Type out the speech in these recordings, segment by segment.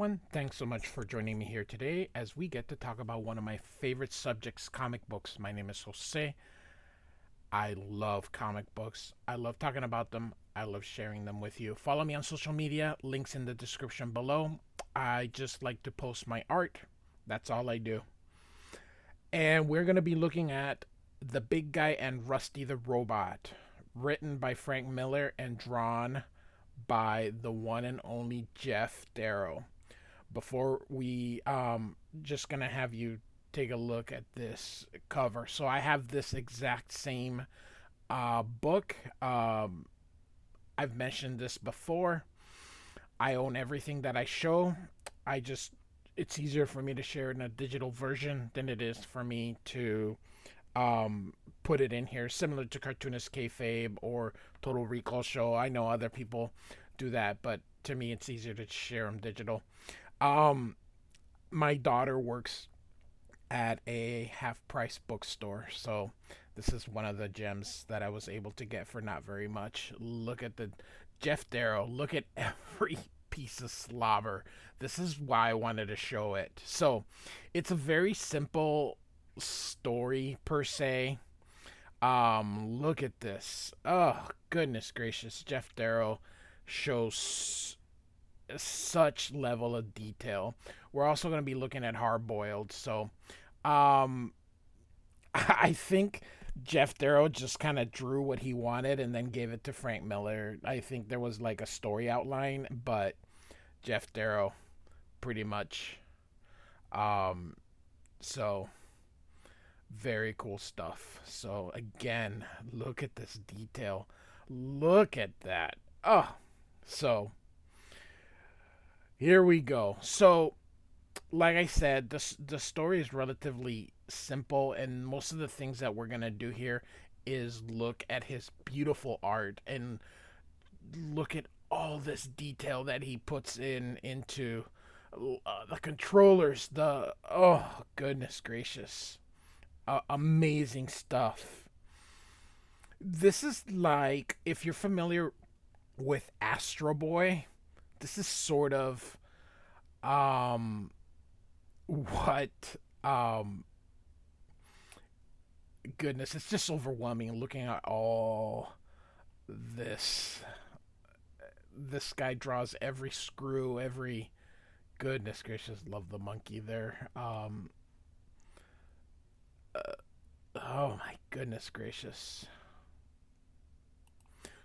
everyone. Thanks so much for joining me here today as we get to talk about one of my favorite subjects, comic books. My name is Jose. I love comic books. I love talking about them. I love sharing them with you. Follow me on social media, links in the description below. I just like to post my art. That's all I do. And we're going to be looking at The Big Guy and Rusty the Robot, written by Frank Miller and drawn by the one and only Geoff Darrow. Before we just gonna have you take a look at this cover. So I have this exact same book. I've mentioned this before. I own everything that I show. I just it's easier for me to share in a digital version than it is for me to put it in here, similar to Cartoonist Kayfabe or Total Recall Show. I know other people do that, but to me, it's easier to share them digital. Um, my daughter works at a half price bookstore, so this is one of the gems that I was able to get for not very much. Look at the Geoff Darrow. Look at every piece of slobber. This is why I wanted to show it. So, it's a very simple story per se. Look at this. Oh, goodness gracious. Geoff Darrow shows such level of detail. We're also going to be looking at Hard Boiled. So, um, I think Geoff Darrow just kind of drew what he wanted and then gave it to Frank Miller. I think there was like a story outline, but Geoff Darrow pretty much. Um, so very cool stuff. So again, look at this detail. Look at that. Oh, so here we go. So, like I said, the story is relatively simple, and most of the things that we're gonna do here is look at his beautiful art and look at all this detail that he puts into the controllers. The oh goodness gracious, amazing stuff. This is like if you're familiar with Astro Boy. This is sort of um what um goodness, it's just overwhelming looking at all this. This guy draws every screw, every goodness gracious, love the monkey there. Uh, oh my goodness gracious.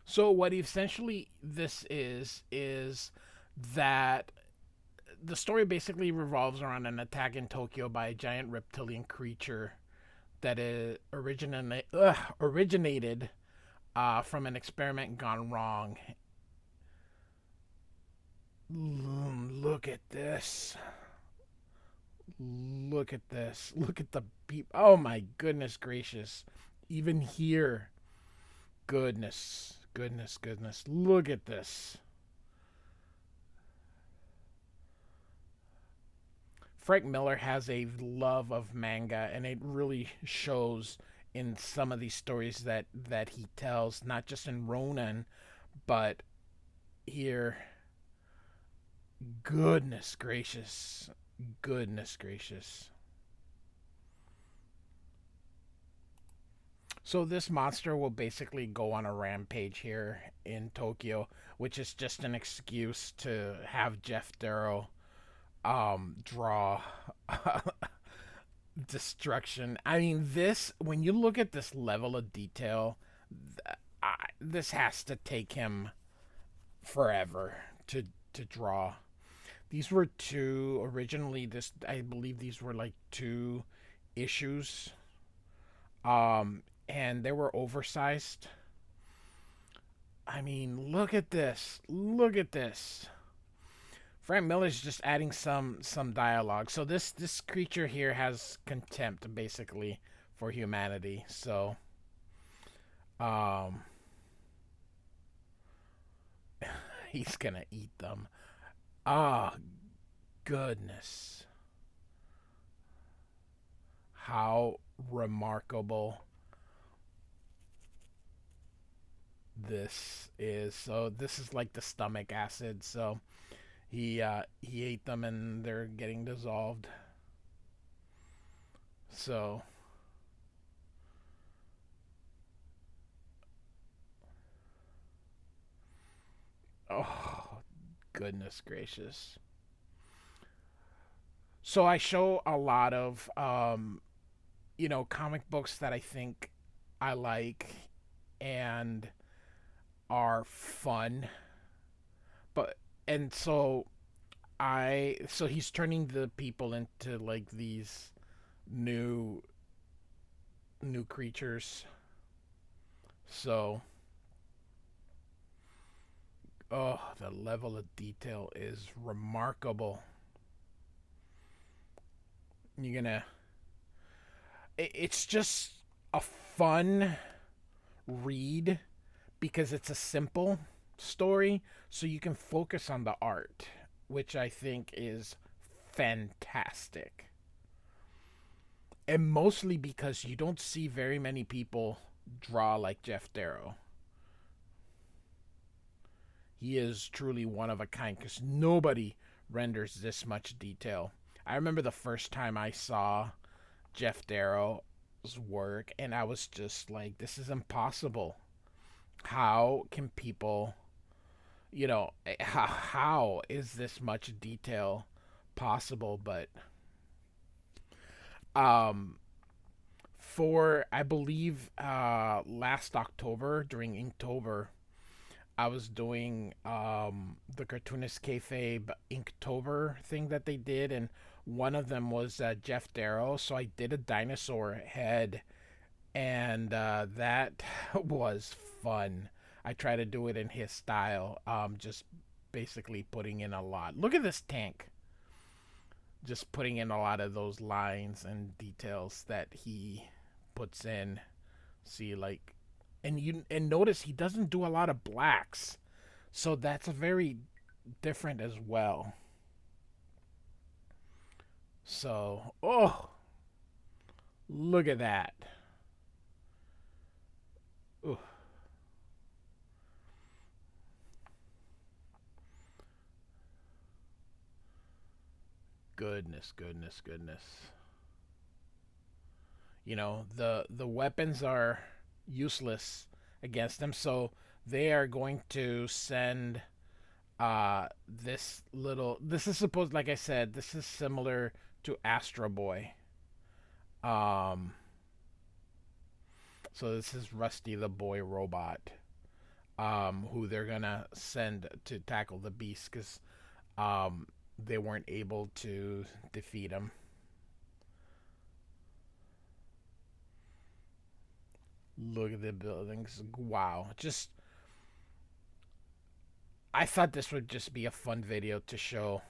So what essentially this is that the story basically revolves around an attack in Tokyo by a giant reptilian creature that is originated from an experiment gone wrong. Look at this. Look at this. Look at the beep. Oh my goodness gracious. Even here. Goodness. Goodness, goodness. Look at this. Frank Miller has a love of manga, and it really shows in some of these stories that he tells, not just in Ronin, but here. Goodness gracious. Goodness gracious. So this monster will basically go on a rampage here in Tokyo, which is just an excuse to have Geoff Darrow draw destruction. I mean, this when you look at this level of detail, this has to take him forever to draw. These were two originally. This I believe these were like two issues, and they were oversized. I mean, look at this. Look at this. Frank Miller's just adding some dialogue. So this creature here has contempt basically for humanity. So um he's gonna eat them. Ah, goodness. How remarkable this is. So this is like the stomach acid. So He ate them and they're getting dissolved. So, oh goodness gracious. So I show a lot of comic books that I think I like and are fun. But and so he's turning the people into like these new new creatures. So, oh, the level of detail is remarkable. You're gonna it's just a fun read because it's a simple story, so you can focus on the art, which I think is fantastic. And mostly because you don't see very many people draw like Geoff Darrow. He is truly one of a kind because nobody renders this much detail. I remember the first time I saw Geoff Darrow's work, and I was just like, this is impossible. How can people, how is this much detail possible? But um, for I believe last October during Inktober, I was doing the cartoonist kayfabe Inktober thing that they did, and one of them was Geoff Darrow. So I did a dinosaur head, and that was fun. I try to do it in his style, just basically putting in a lot. Look at this tank. Just putting in a lot of those lines and details that he puts in. See, like, and notice he doesn't do a lot of blacks, so that's very different as well. So, oh, look at that. Ooh, goodness, goodness, goodness. The weapons are useless against them, so they are going to send this is supposed, like I said, this is similar to Astro Boy. Um so this is Rusty the Boy Robot, who they're gonna send to tackle the beast because um they weren't able to defeat him. Look at the buildings. Wow. Just I thought this would just be a fun video to show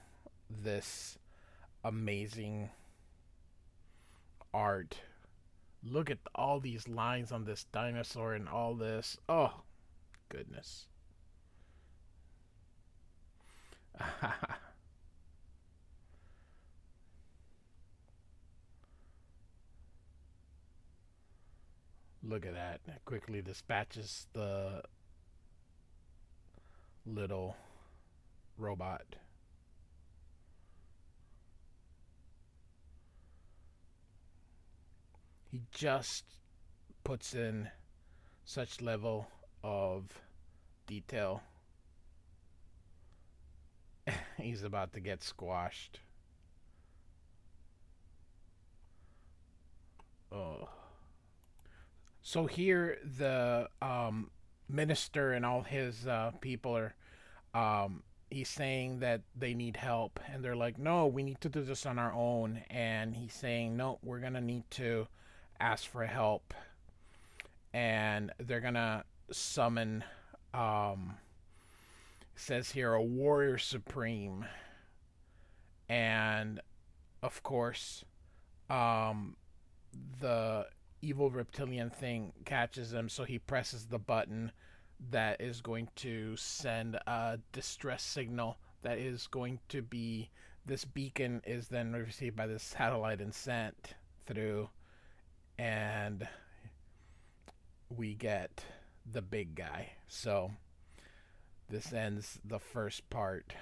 this amazing art. Look at all these lines on this dinosaur and all this. Oh, goodness. Look at that. It quickly dispatches the little robot. He just puts in such level of detail. He's about to get squashed. Oh. So here the minister and all his people are he's saying that they need help, and they're like, no, we need to do this on our own. And he's saying, no, we're gonna need to ask for help, and they're gonna summon says here a warrior supreme. And of course, um the evil reptilian thing catches him, so he presses the button that is going to send a distress signal that is going to be, this beacon is then received by the satellite and sent through, and we get the big guy. So this ends the first part.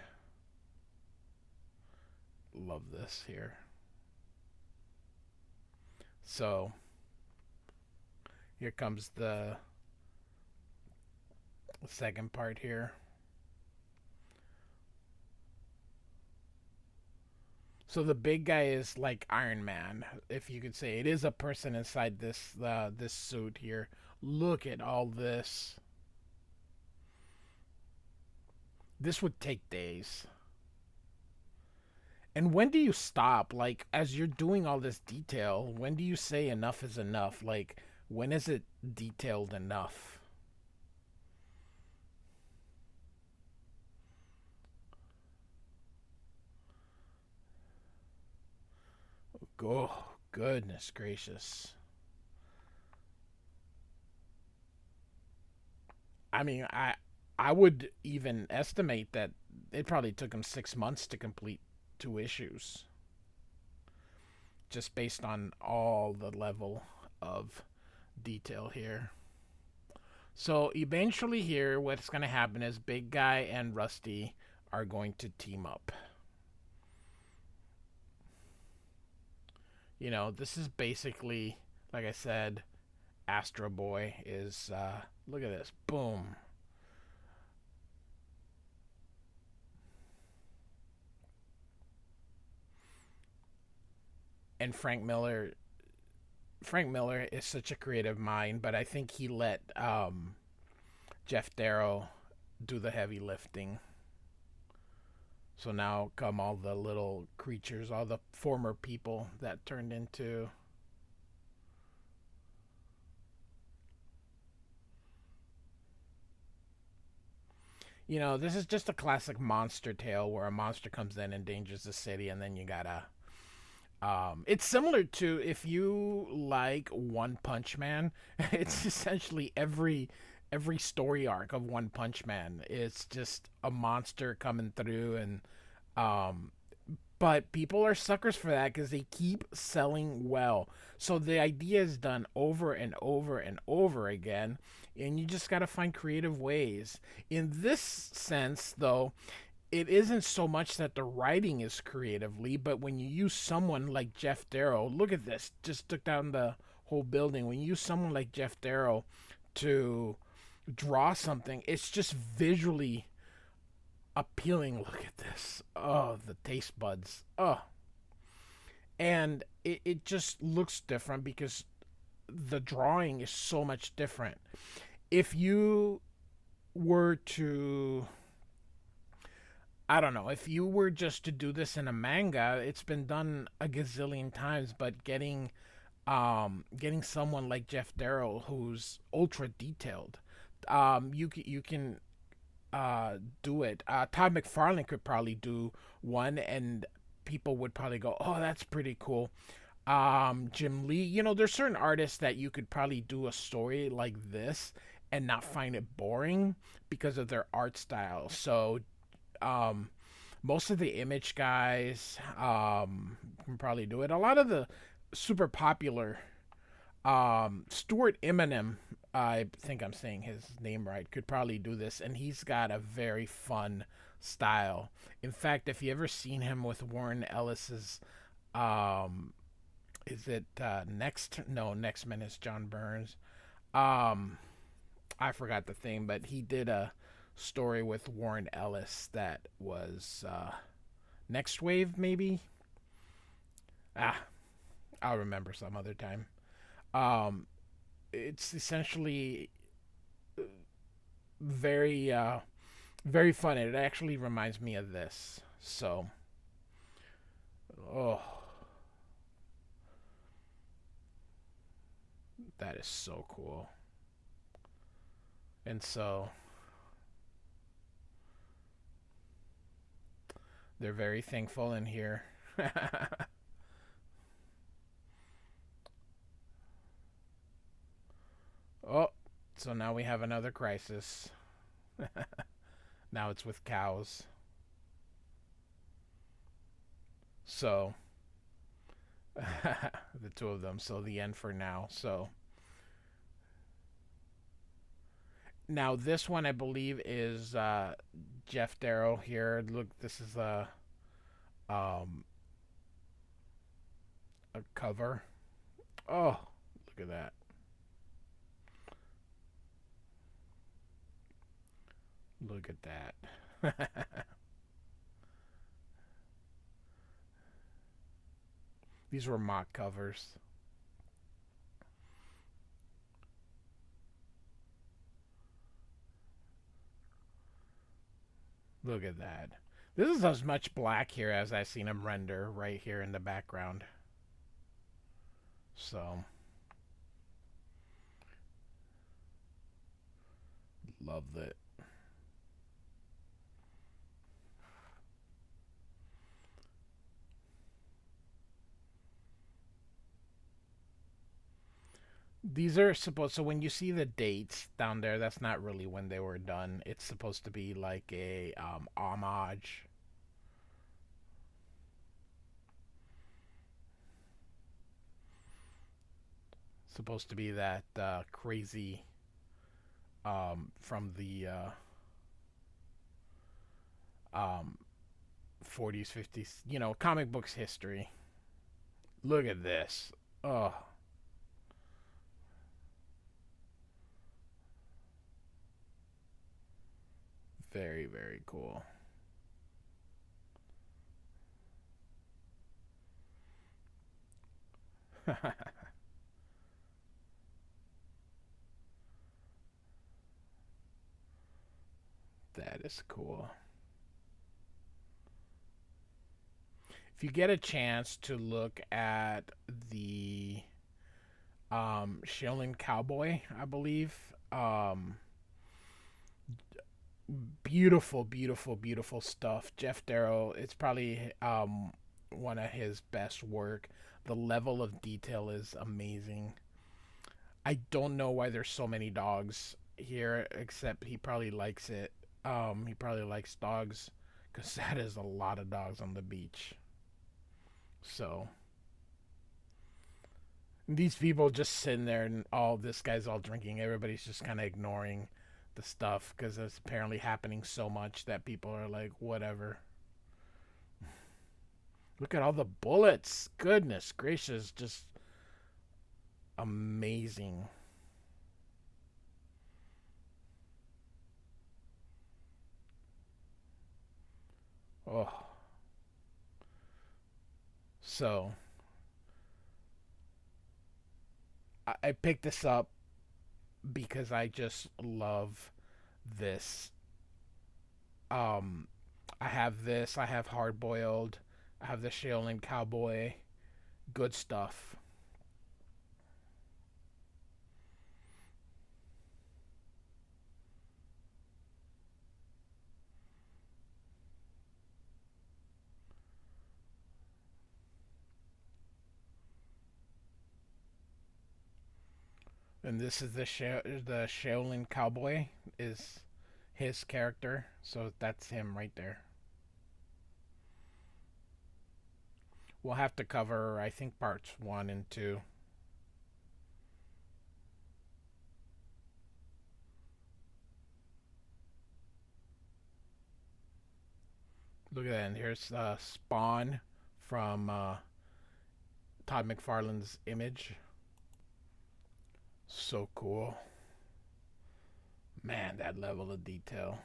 love this here. So here comes the second part here. So the big guy is like Iron Man, if you could say. It is a person inside this suit here. Look at all this. This would take days. And when do you stop? Like, as you're doing all this detail, when do you say enough is enough? Like, when is it detailed enough? Oh, goodness gracious. I mean, I would even estimate that it probably took him 6 months to complete 2 issues, just based on all the level of detail here. So eventually, here, what's going to happen is Big Guy and Rusty are going to team up. This is basically, like I said, Astro Boy is. Look at this. Boom. And Frank Miller is such a creative mind, but I think he let Geoff Darrow do the heavy lifting. So now come all the little creatures, all the former people that turned into. This is just a classic monster tale where a monster comes in, endangers the city, and then you gotta. It's similar to, if you like One Punch Man. It's essentially every story arc of One Punch Man. It's just a monster coming through, and um, but people are suckers for that because they keep selling well. So the idea is done over and over and over again, and you just got to find creative ways. In this sense, though, it isn't so much that the writing is creatively, but when you use someone like Geoff Darrow, look at this, just took down the whole building. When you use someone like Geoff Darrow to draw something, it's just visually appealing. Look at this. Oh, the taste buds. Oh, and it just looks different because the drawing is so much different. If you were to, I don't know, if you were just to do this in a manga, it's been done a gazillion times, but getting someone like Geoff Darrow who's ultra detailed, you can do it. Todd McFarlane could probably do one, and people would probably go, "Oh, that's pretty cool." Jim Lee, there's certain artists that you could probably do a story like this and not find it boring because of their art style. So, um, most of the Image guys can probably do it. A lot of the super popular Stuart Eminem, I think I'm saying his name right, could probably do this, and he's got a very fun style. In fact, if you ever seen him with Warren Ellis's, um, is it next? No, Next Man is John Burns. Um, I forgot the thing, but he did a story with Warren Ellis that was Next Wave, maybe. Ah, I'll remember some other time. Um, it's essentially very very fun. It actually reminds me of this. So, oh, that is so cool. And so they're very thankful in here. Oh, so now we have another crisis. Now it's with cows. So the two of them. So the end for now. So now this one I believe is Geoff Darrow here. Look, this is a um a cover. Oh, look at that. Look at that. These were mock covers. Look at that. This is as much black here as I've seen him render right here in the background. So, love it. These are supposed, so when you see the dates down there, that's not really when they were done. It's supposed to be like a homage. Supposed to be that crazy from the um, 40s, 50s, comic books history. Look at this. Oh, very, very cool. That is cool. If you get a chance to look at the Shaolin Cowboy, I believe, beautiful, beautiful, beautiful stuff. Geoff Darrow, it's probably one of his best work. The level of detail is amazing. I don't know why there's so many dogs here, except he probably likes it. He probably likes dogs, because that is a lot of dogs on the beach. So these people just sitting there, and all this guy's all drinking. Everybody's just kind of ignoring the stuff because it's apparently happening so much that people are like, whatever. Look at all the bullets. Goodness gracious, just amazing. Oh, so I picked this up because I just love this. Um, I have this. I have Hard Boiled. I have the Shaolin Cowboy. Good stuff. And this is the Shaolin Cowboy is his character, so that's him right there. We'll have to cover, I think, parts one and two. Look at that. And here's Spawn from Todd McFarlane's Image. So cool. Man, that level of detail.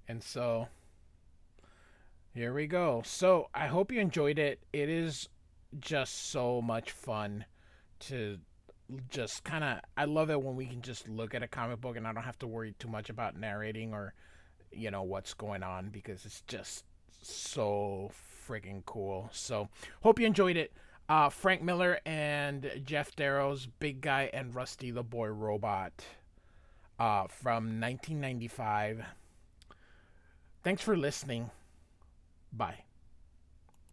And so here we go. So I hope you enjoyed it. It is just so much fun to just kind of. I love it when we can just look at a comic book and I don't have to worry too much about narrating or what's going on because it's just so freaking cool. So hope you enjoyed it. Frank Miller and Geoff Darrow's Big Guy and Rusty the Boy Robot from 1995. Thanks for listening. Bye.